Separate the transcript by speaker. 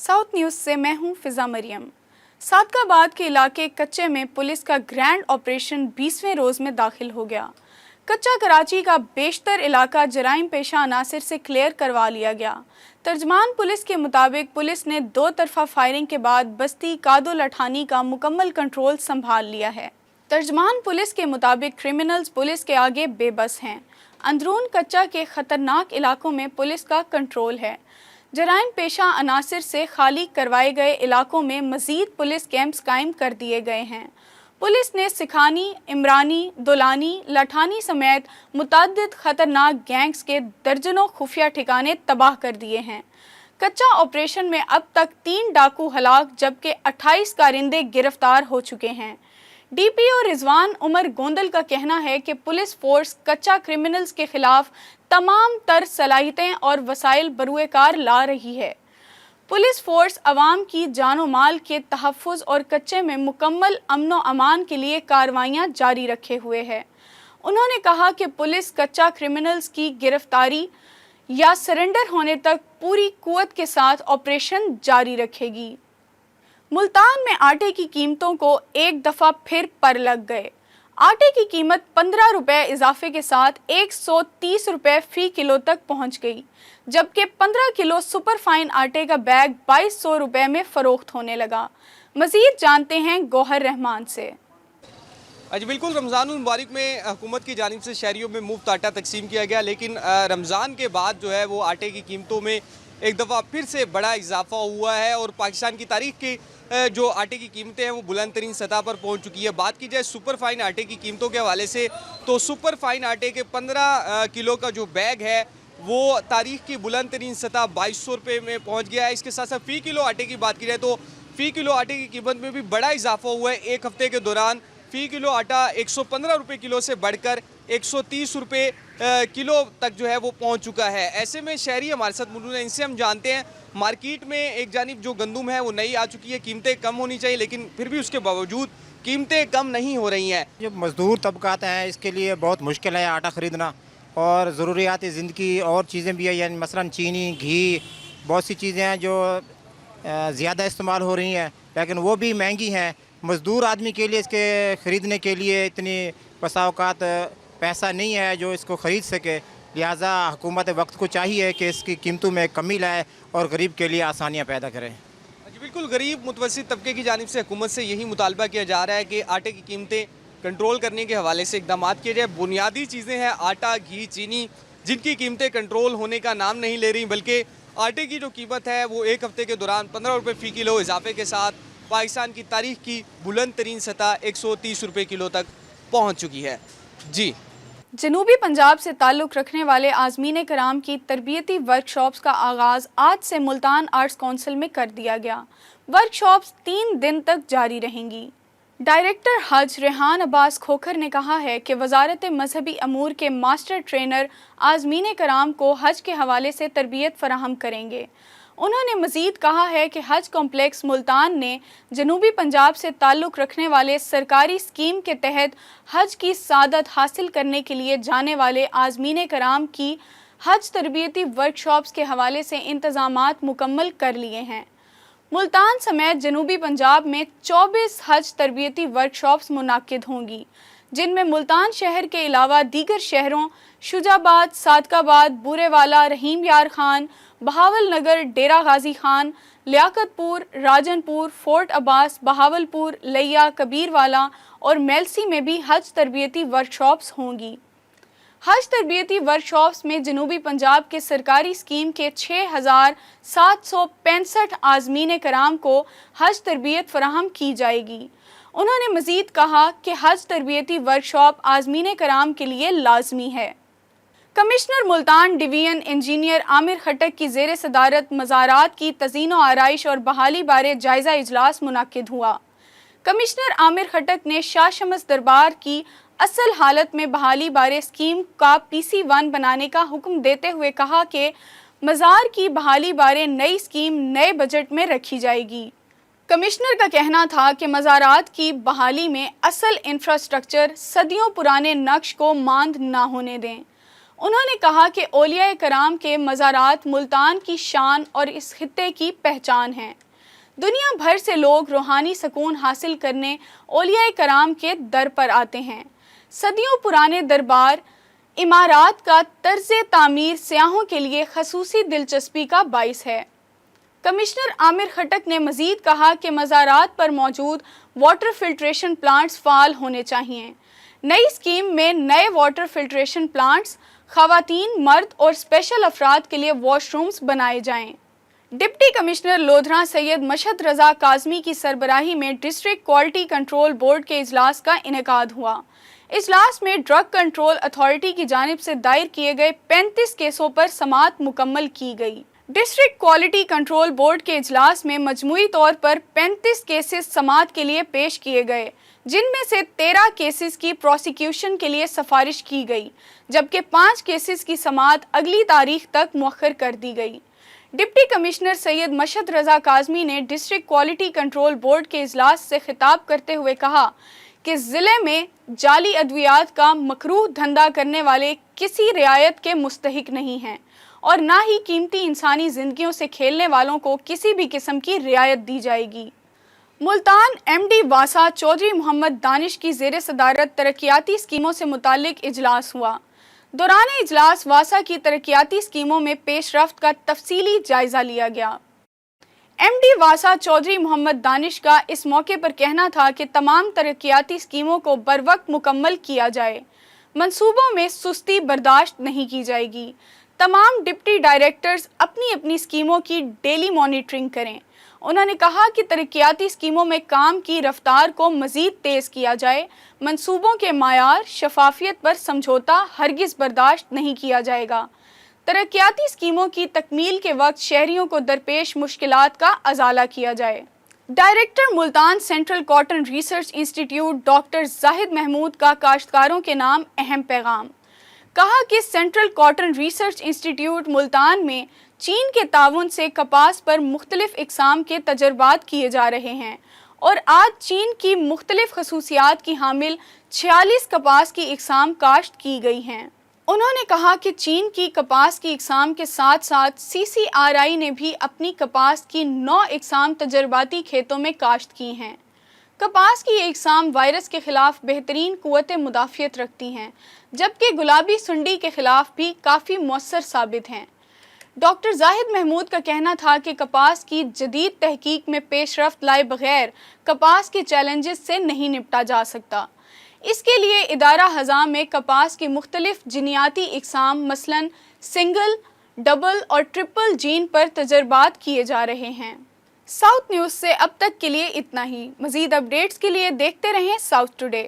Speaker 1: South news से मैं हूं फिजा मरियम। सादकाबाद के इलाके कच्चे में पुलिस का ग्रैंड ऑपरेशन 20वें रोज में दाखिल हो गया। कच्चा कराची का बेशतर इलाका जराइम पेशा अनासिर से क्लियर करवा लिया गया। तर्जमान पुलिस के मुताबिक पुलिस ने दो तरफा फायरिंग के बाद बस्ती कादो लठानी का मुकम्मल कंट्रोल संभाल लिया है। तर्जमान पुलिस के मुताबिक क्रिमिनल्स पुलिस के आगे बेबस हैं। अंदरून कच्चा के खतरनाक इलाकों में पुलिस का कंट्रोल है। जराइम पेशा अनासिर से खाली करवाए गए इलाकों में मज़ीद पुलिस कैंप्स कायम कर दिए गए हैं। पुलिस ने सिखानी, इमरानी, दुलानी, लठानी समेत मुतअद्दिद खतरनाक गैंग्स के दर्जनों खुफिया ठिकाने तबाह कर दिए हैं। कच्चा ऑपरेशन में अब तक 3 डाकू हलाक जबकि 28 कारिंदे गिरफ्तार हो चुके हैं। डीपीओ रिजवान उमर गोंदल का कहना है कि पुलिस फोर्स कच्चा क्रिमिनल्स के खिलाफ तमाम तर सलाहियतें और वसाइल बरूए कार ला रही है। पुलिस फोर्स अवाम की जानो माल के तहफ़्फ़ुज़ और कच्चे में मुकम्मल अमन व अमान के लिए कार्रवाइयाँ जारी रखे हुए है। उन्होंने कहा कि पुलिस कच्चा क्रिमिनल्स की गिरफ्तारी या सरेंडर होने तक पूरी कुव्वत के साथ ऑपरेशन जारी रखेगी। मुल्तान में आटे की कीमतों को एक दफ़ा फिर पर लग गए। आटे की कीमत 15 रुपये इजाफे के साथ 130 रुपये फ़ी किलो तक पहुंच गई, जबकि 15 किलो सुपर फाइन आटे का बैग 2200 रुपये में फ़रोख्त होने लगा। मज़ीद जानते हैं गौहर रहमान से।
Speaker 2: जी बिल्कुल, रमज़ानुल मुबारक में हुकूमत की जानिब से शहरियों में मुफ्त आटा तकसीम किया गया, लेकिन रमज़ान के बाद जो है वो आटे की कीमतों में एक दफ़ा फिर से बड़ा इजाफा हुआ है और पाकिस्तान की तारीख की जो आटे की कीमतें हैं वो बुलंद तरीन सतह पर पहुंच चुकी है। बात की जाए सुपर फाइन आटे की कीमतों के हवाले से तो सुपर फाइन आटे के 15 किलो का जो बैग है वो तारीख की बुलंद तरीन सतह 2200 रुपये में पहुंच गया है। इसके साथ साथ फ़ी किलो आटे की बात की जाए तो फ़ी किलो आटे की कीमत में भी बड़ा इजाफा हुआ है। एक हफ्ते के दौरान फ़ी किलो आटा 115 रुपये किलो से बढ़कर 130 रुपये किलो तक जो है वो पहुंच चुका है। ऐसे में शहरी हमारे साथ मौजूद हैं, इनसे हम जानते हैं मार्केट में एक जानिब जो गंदुम है वो नई आ चुकी है, कीमतें कम होनी चाहिए लेकिन फिर भी उसके बावजूद कीमतें कम नहीं हो रही हैं।
Speaker 3: जो मज़दूर तबकात हैं इसके लिए बहुत मुश्किल है आटा ख़रीदना और ज़रूरियात ज़िंदगी और चीज़ें भी है, यानी मसलन चीनी, घी, बहुत सी चीज़ें हैं जो ज़्यादा इस्तेमाल हो रही हैं लेकिन वो भी महंगी हैं। मज़दूर आदमी के लिए इसके ख़रीदने के लिए इतनी बसा औक़ात पैसा नहीं है जो इसको ख़रीद सके, लिहाजा हुकूमत वक्त को चाहिए कि इसकी कीमतों में कमी लाए और गरीब के लिए आसानियाँ पैदा करें।
Speaker 2: जी बिल्कुल, गरीब मुतवस्सित तबके की जानिब से हुकूमत से यही मुतालबा किया जा रहा है कि आटे की कीमतें कंट्रोल करने के हवाले से इक़दाम किए जाए। बुनियादी चीज़ें हैं आटा, घी, चीनी, जिनकी कीमतें कंट्रोल होने का नाम नहीं ले रही, बल्कि आटे की जो कीमत है वो एक हफ्ते के दौरान 15 रुपये फ़ी किलो इजाफे के साथ पाकिस्तान की तारीख की बुलंद तरीन सतह 130 रुपये किलो तक पहुँच चुकी है। जी,
Speaker 1: जनूबी पंजाब से ताल्लुक़ रखने वाले आज़मीन कराम की तरबियती वर्कशॉप्स का आगाज़ आज से मुल्तान आर्ट्स काउंसिल में कर दिया गया। वर्कशॉप्स 3 दिन तक जारी रहेंगी। डायरेक्टर हज रेहान अब्बास खोखर ने कहा है कि वज़ारत मजहबी अमूर के मास्टर ट्रेनर आज़मीन कराम को हज के हवाले से तरबियत फराहम करेंगे। उन्होंने मज़ीद कहा है कि हज कॉम्प्लेक्स मुल्तान ने जनूबी पंजाब से ताल्लुक़ रखने वाले सरकारी स्कीम के तहत हज की सादत हासिल करने के लिए जाने वाले आज़मीन कराम की हज तरबियती वर्कशॉप्स के हवाले से इंतज़ामात मुकम्मल कर लिए हैं। मुल्तान समेत जनूबी पंजाब में 24 हज तरबियती वर्कशॉप्स मुनाकिद होंगी, जिनमें मुल्तान शहर के अलावा दीगर शहरों शुजाबाद, सादकाबाद, बूरेवाला, रहीम यार खान, बहावल नगर, डेरा गाजी खान, लियाकतपुर, राजनपुर, फोर्ट अब्बास, बहावलपुर, लिया, कबीरवाला और मेलसी में भी हज तरबियती वर्कशॉप्स होंगी। हज तरबियती वर्कशॉप्स में जनूबी पंजाब के सरकारी स्कीम के 6765 आज़मीन कराम को हज तरबियत फराहम की जाएगी। उन्होंने मज़ीद कहा कि हज तरबियती वर्कशॉप आज़मीन कराम के लिए लाजमी है। Commissioner Multan division engineer Aamir Khattak की ज़ेर सदारत मज़ारात की तज़ीन व आराइश और बहाली बारे जायज़ा इजलास मुनाकिद हुआ। कमिश्नर आमिर खटक ने शाह शमस दरबार की असल हालत में बहाली बारे स्कीम का PC1 बनाने का हुक्म देते हुए कहा कि मज़ार की बहाली बारे नई स्कीम नए बजट में रखी जाएगी। कमिश्नर का कहना था कि मज़ारात की बहाली में असल इंफ्रास्ट्रक्चर सदियों पुराने नक्श को मांद ना होने दें। انہوں نے کہا کہ اولیاء کرام کے مزارات ملتان کی شان اور اس خطے کی پہچان ہیں۔ دنیا بھر سے لوگ روحانی سکون حاصل کرنے اولیاء کرام کے در پر آتے ہیں۔ صدیوں پرانے دربار عمارات کا طرز تعمیر سیاحوں کے لیے خصوصی دلچسپی کا باعث ہے۔ کمشنر عامر خٹک نے مزید کہا کہ مزارات پر موجود واٹر فلٹریشن پلانٹس فعال ہونے چاہئیں۔ نئی اسکیم میں نئے واٹر فلٹریشن پلانٹس، خواتین، مرد اور اسپیشل افراد کے لیے واش رومز بنائے جائیں۔ ڈپٹی کمشنر لودھراں سید مشہد رضا کاظمی کی سربراہی میں ڈسٹرکٹ کوالٹی کنٹرول بورڈ کے اجلاس کا انعقاد ہوا۔ اجلاس میں ڈرگ کنٹرول اتھارٹی کی جانب سے دائر کیے گئے 35 کیسوں پر سماعت مکمل کی گئی۔ ڈسٹرکٹ کوالٹی کنٹرول بورڈ کے اجلاس میں مجموعی طور پر 35 کیسز سماعت کے لیے پیش کیے گئے، جن میں سے 13 کیسز کی پروسیکیوشن کے لیے سفارش کی گئی، جبکہ 5 کیسز کی سماعت اگلی تاریخ تک مؤخر کر دی گئی۔ ڈپٹی کمشنر سید مشہد رضا کاظمی نے ڈسٹرکٹ کوالٹی کنٹرول بورڈ کے اجلاس سے خطاب کرتے ہوئے کہا کہ ضلع میں جعلی ادویات کا مکروہ دھندا کرنے والے کسی رعایت کے مستحق نہیں ہیں اور نہ ہی قیمتی انسانی زندگیوں سے کھیلنے والوں کو کسی بھی قسم کی رعایت دی جائے گی۔ ملتان ایم ڈی واسا چودھری محمد دانش کی زیر صدارت ترقیاتی اسکیموں سے متعلق اجلاس ہوا۔ دوران اجلاس واسا کی ترقیاتی اسکیموں میں پیش رفت کا تفصیلی جائزہ لیا گیا۔ ایم ڈی واسا چودھری محمد دانش کا اس موقع پر کہنا تھا کہ تمام ترقیاتی اسکیموں کو بروقت مکمل کیا جائے، منصوبوں میں سستی برداشت نہیں کی جائے گی۔ تمام ڈپٹی ڈائریکٹرز اپنی اپنی اسکیموں کی ڈیلی مانیٹرنگ کریں۔ انہوں نے کہا کہ ترقیاتی اسکیموں میں کام کی رفتار کو مزید تیز کیا جائے، منصوبوں کے معیار، شفافیت پر سمجھوتہ ہرگز برداشت نہیں کیا جائے گا۔ ترقیاتی اسکیموں کی تکمیل کے وقت شہریوں کو درپیش مشکلات کا ازالہ کیا جائے۔ Director Multan central cotton research انسٹی ٹیوٹ ڈاکٹر زاہد محمود کا کاشتکاروں کے نام اہم پیغام۔ کہا کہ سینٹرل کاٹن ریسرچ انسٹی ٹیوٹ ملتان میں چین کے تعاون سے کپاس پر مختلف اقسام کے تجربات کیے جا رہے ہیں اور آج چین کی مختلف خصوصیات کی حامل 46 کپاس کی اقسام کاشت کی گئی ہیں۔ انہوں نے کہا کہ چین کی کپاس کی اقسام کے ساتھ ساتھ CCRI نے بھی اپنی کپاس کی 9 اقسام تجرباتی کھیتوں میں کاشت کی ہیں۔ کپاس کی یہ اقسام وائرس کے خلاف بہترین قوت مدافعت رکھتی ہیں، جبکہ گلابی سنڈی کے خلاف بھی کافی مؤثر ثابت ہیں۔ ڈاکٹر زاہد محمود کا کہنا تھا کہ کپاس کی جدید تحقیق میں پیش رفت لائے بغیر کپاس کے چیلنجز سے نہیں نپٹا جا سکتا۔ اس کے لیے ادارہ ہضام میں کپاس کی مختلف جینیاتی اقسام مثلاً سنگل، ڈبل اور ٹرپل جین پر تجربات کیے جا رہے ہیں۔ ساؤتھ نیوز سے اب تک کے لیے اتنا ہی۔ مزید اپڈیٹس کے لیے دیکھتے رہیں ساؤتھ ٹوڈے۔